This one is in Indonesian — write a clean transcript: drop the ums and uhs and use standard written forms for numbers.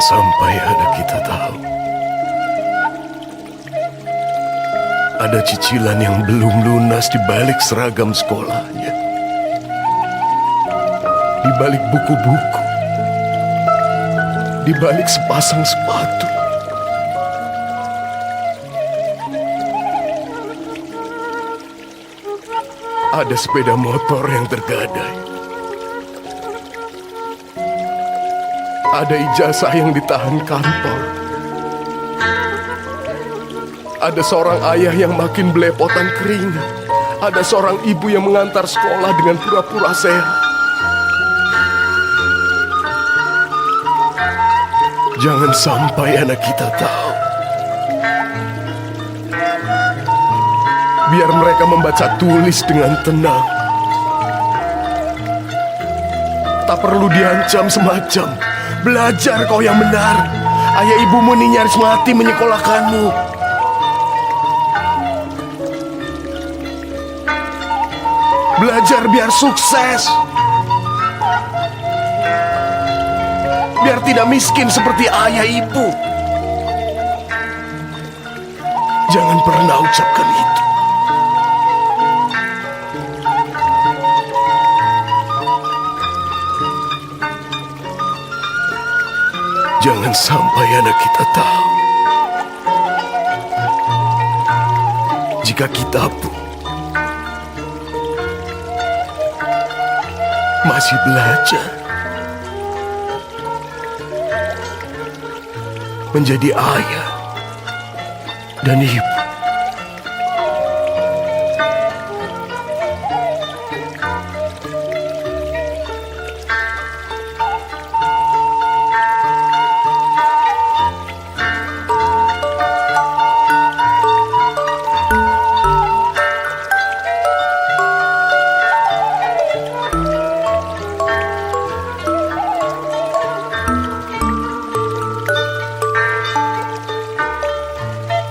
sampai anak kita tahu ada cicilan yang belum lunas di balik seragam sekolahnya, di balik buku-buku, di balik sepasang sepatu. Ada sepeda motor yang tergadai. Ada ijazah yang ditahan kantor. Ada seorang ayah yang makin belepotan keringat. Ada seorang ibu yang mengantar sekolah dengan pura-pura sehat. Jangan sampai anak kita tahu. Biar mereka membaca tulis dengan tenang. Tak perlu diancam semacam, belajar kau yang benar. Ayah ibumu ini nyaris mati menyekolahkanmu. Belajar biar sukses. Biar tidak miskin seperti ayah ibu. Jangan pernah ucapkan itu. Jangan sampai anak kita tahu. Jika kita pun masih belajar menjadi ayah dan ibu.